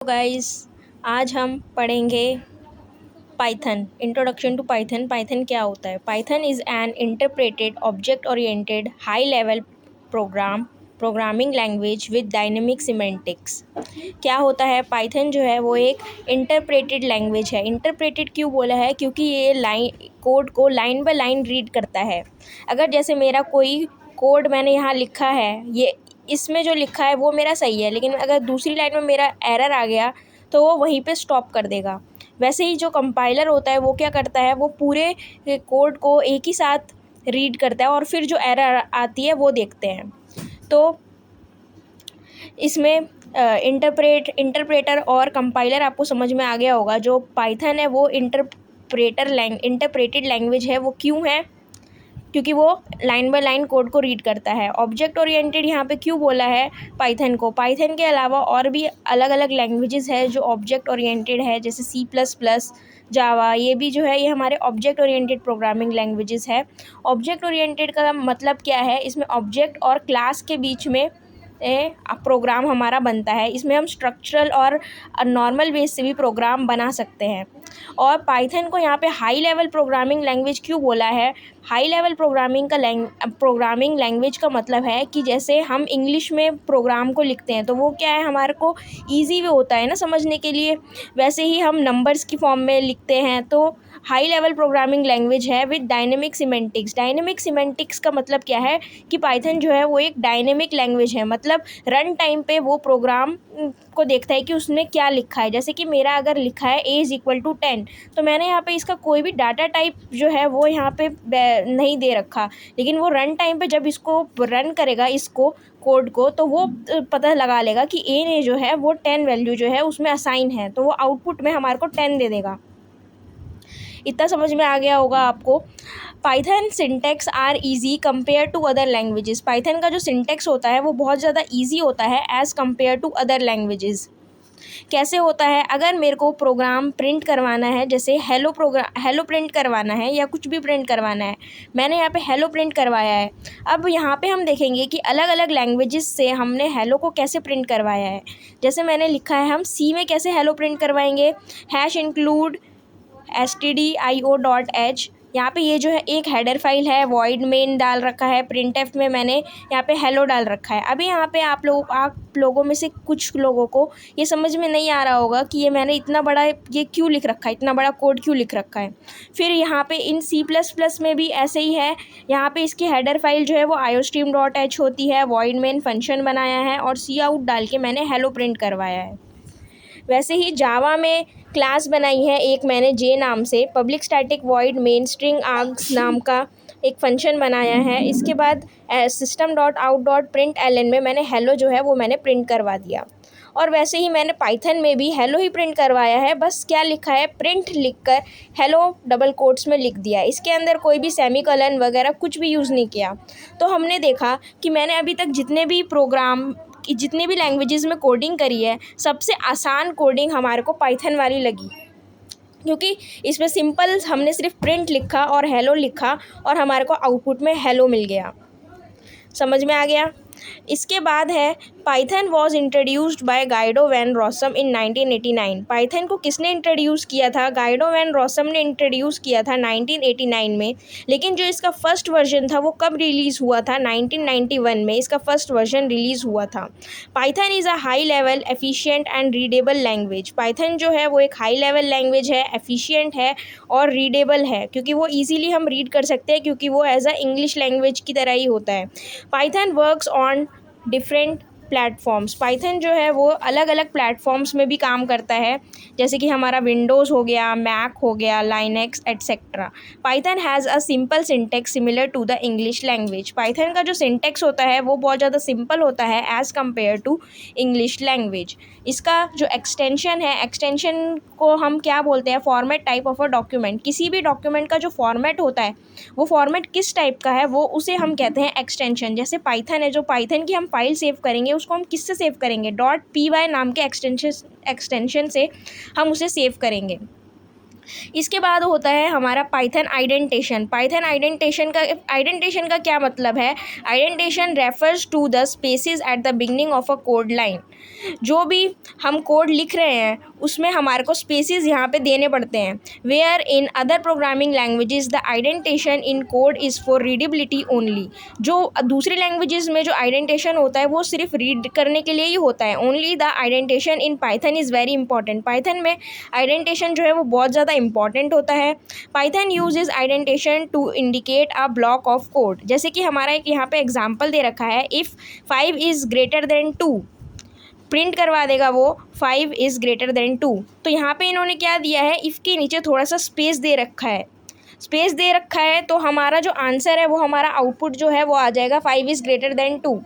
Guys, आज हम पढ़ेंगे python. Introduction to python. Python क्या होता है? Python is an interpreted object oriented high level programming language with dynamic semantics. क्या होता है? पाइथन जो है वो एक इंटरप्रेटेड लैंग्वेज है। इंटरप्रेटेड क्यों बोला है? क्योंकि ये कोड को लाइन बाय लाइन रीड करता है। अगर जैसे मेरा कोई कोड मैंने यहाँ लिखा है, ये इसमें जो लिखा है वो मेरा सही है, लेकिन अगर दूसरी लाइन में मेरा एरर आ गया तो वो वहीं पे स्टॉप कर देगा। वैसे ही जो कंपाइलर होता है वो क्या करता है, वो पूरे कोड को एक ही साथ रीड करता है और फिर जो एरर आती है वो देखते हैं। तो इसमें इंटरप्रेटर और कंपाइलर आपको समझ में आ गया होगा। जो पाइथन है वो इंटरप्रेटेड लैंग्वेज है। वो क्यों है? क्योंकि वो लाइन बाय लाइन कोड को रीड करता है। ऑब्जेक्ट ओरिएंटेड यहाँ पे क्यों बोला है पाइथन को? पाइथन के अलावा और भी अलग अलग लैंग्वेजेस है जो ऑब्जेक्ट ओरिएंटेड है, जैसे C++, जावा। ये भी जो है ये हमारे ऑब्जेक्ट ओरिएंटेड प्रोग्रामिंग लैंग्वेजेस है। ऑब्जेक्ट ओरिएंटेड का मतलब क्या है? इसमें ऑब्जेक्ट और क्लास के बीच में प्रोग्राम हमारा बनता है। इसमें हम स्ट्रक्चरल और नॉर्मल बेस से भी प्रोग्राम बना सकते हैं। और पाइथन को यहाँ पे हाई लेवल प्रोग्रामिंग लैंग्वेज क्यों बोला है? हाई लेवल प्रोग्रामिंग लैंग्वेज का मतलब है कि जैसे हम इंग्लिश में प्रोग्राम को लिखते हैं तो वो क्या है, हमारे को ईजी भी होता है ना समझने के लिए। वैसे ही हम नंबर्स की फॉर्म में लिखते हैं। तो हाई लेवल प्रोग्रामिंग लैंग्वेज है with dynamic semantics. Dynamic semantics का मतलब क्या है कि पाइथन जो है वो एक डायनेमिक लैंग्वेज है। मतलब रन टाइम पे वो प्रोग्राम को देखता है कि उसने क्या लिखा है। जैसे कि मेरा अगर लिखा है A = 10, तो मैंने यहाँ पे इसका कोई भी डाटा टाइप जो है वो यहाँ पे नहीं दे रखा, लेकिन वो रन टाइम पे जब इसको रन करेगा इसको कोड को, तो वो पता लगा लेगा कि ए ने जो है वो 10 वैल्यू जो है उसमें असाइन है, तो वो आउटपुट में हमारे को 10 दे देगा। इतना समझ में आ गया होगा आपको। Python syntax are easy compare to other languages. Python का जो सिंटेक्स होता है वो बहुत ज़्यादा इजी होता है as compare to other languages. कैसे होता है? अगर मेरे को प्रोग्राम प्रिंट करवाना है, जैसे हेलो प्रिंट करवाना है या कुछ भी प्रिंट करवाना है, मैंने यहाँ पे हेलो प्रिंट करवाया है। अब यहाँ पे हम देखेंगे कि अलग अलग लैंग्वेजेस से हमने हेलो को कैसे प्रिंट करवाया है। जैसे मैंने लिखा है, हम C में कैसे हेलो प्रिंट करवाएंगे? #include stdio.h। यहाँ पे ये जो है एक हेडर फाइल है, वॉइड मेन डाल रखा है, printf में मैंने यहाँ पे हेलो डाल रखा है। अभी यहाँ पे आप लोगों में से कुछ लोगों को ये समझ में नहीं आ रहा होगा कि ये मैंने इतना बड़ा ये क्यों लिख रखा है, इतना बड़ा कोड क्यों लिख रखा है। फिर यहाँ पे इन C++ में भी ऐसे ही है। यहाँ पे इसकी हेडर फाइल जो है वो iostream.h होती है, वॉइड मेन फंक्शन बनाया है और cout डाल के मैंने हेलो प्रिंट करवाया है। वैसे ही जावा में क्लास बनाई है एक मैंने जे नाम से, public static void main string args नाम का एक फंक्शन बनाया है। इसके बाद system.out.println में मैंने हेलो जो है वो मैंने प्रिंट करवा दिया। और वैसे ही मैंने पाइथन में भी हेलो ही प्रिंट करवाया है। बस क्या लिखा है, प्रिंट लिखकर हेलो डबल कोट्स में लिख दिया। इसके अंदर कोई भी सेमीकोलन वगैरह कुछ भी यूज़ नहीं किया। तो हमने देखा कि मैंने अभी तक जितने भी लैंग्वेजेस में कोडिंग करी है, सबसे आसान कोडिंग हमारे को पाइथन वाली लगी, क्योंकि इसमें सिंपल हमने सिर्फ प्रिंट लिखा और हेलो लिखा और हमारे को आउटपुट में हेलो मिल गया। समझ में आ गया? इसके बाद है Python was introduced by Guido van Rossum in 1989। Python को किसने इंट्रोड्यूस किया था? गाइडो वैन रॉसम ने इंट्रोड्यूस किया था 1989 में। लेकिन जो इसका फर्स्ट वर्जन था वो कब रिलीज़ हुआ था? 1991 में इसका फर्स्ट वर्जन रिलीज़ हुआ था। Python is a high level efficient and readable language. Python जो है वो एक हाई लेवल लैंग्वेज है, एफिशिएंट है और रीडेबल है, क्योंकि वो ईजिली हम रीड कर सकते हैं, क्योंकि वो एज अ इंग्लिश लैंग्वेज की तरह ही होता है। Python works on different platforms. Python जो है वो अलग अलग प्लेटफॉर्म्स में भी काम करता है, जैसे कि हमारा विंडोज़ हो गया, मैक हो गया, Linux etcetera. Python has a simple syntax similar to the English language. Python का जो सिंटेक्स होता है वो बहुत ज़्यादा सिंपल होता है as compare to English language. इसका जो एक्सटेंशन है, एक्सटेंशन को हम क्या बोलते हैं? Format type of a document. किसी भी डॉक्यूमेंट का जो फॉर्मेट होता है वो फॉर्मेट किस टाइप का है वो उसे हम कहते हैं एक्सटेंशन। जैसे पाइथन है, जो पाइथन की हम फाइल सेव करेंगे उसको हम किससे सेव करेंगे? .py नाम के एक्सटेंशन से हम उसे सेव करेंगे। इसके बाद होता है हमारा पाइथन आइडेंटेशन। पाइथन आइडेंटेशन का क्या मतलब है? Indentation refers to the spaces at the beginning of a code line. जो भी हम कोड लिख रहे हैं उसमें हमारे को स्पेसेस यहाँ पे देने पड़ते हैं। Where in other programming languages the indentation in code is for readability only. जो दूसरी लैंग्वेजेस में जो आइडेंटेशन होता है वो सिर्फ रीड करने के लिए ही होता है। Only the indentation in Python is very important. Python में आइडेंटेशन जो है वो बहुत ज़्यादा इंपॉर्टेंट होता है। Python uses indentation to indicate a block of code. जैसे कि हमारा एक यहाँ पे एग्जाम्पल दे रखा है, if 5 is greater than 2, print करवा देगा वो 5 इज़ ग्रेटर देन 2। तो यहाँ पे इन्होंने क्या दिया है, इफ़ के नीचे थोड़ा सा स्पेस दे रखा है, स्पेस दे रखा है, तो हमारा जो आंसर है वो हमारा आउटपुट जो है वो आ जाएगा 5 इज़ ग्रेटर देन 2।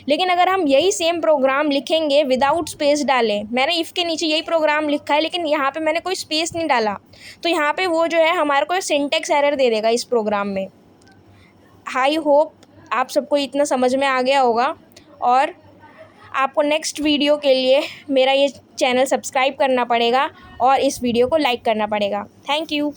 लेकिन अगर हम यही सेम प्रोग्राम लिखेंगे विदाउट स्पेस डाले, मैंने इफ़ के नीचे यही प्रोग्राम लिखा है लेकिन यहाँ पे मैंने कोई स्पेस नहीं डाला, तो यहाँ पे वो जो है हमारे को सिंटेक्स एरर दे देगा इस प्रोग्राम में। आई होप आप सबको इतना समझ में आ गया होगा, और आपको नेक्स्ट वीडियो के लिए मेरा ये चैनल सब्सक्राइब करना पड़ेगा और इस वीडियो को लाइक करना पड़ेगा। Thank you.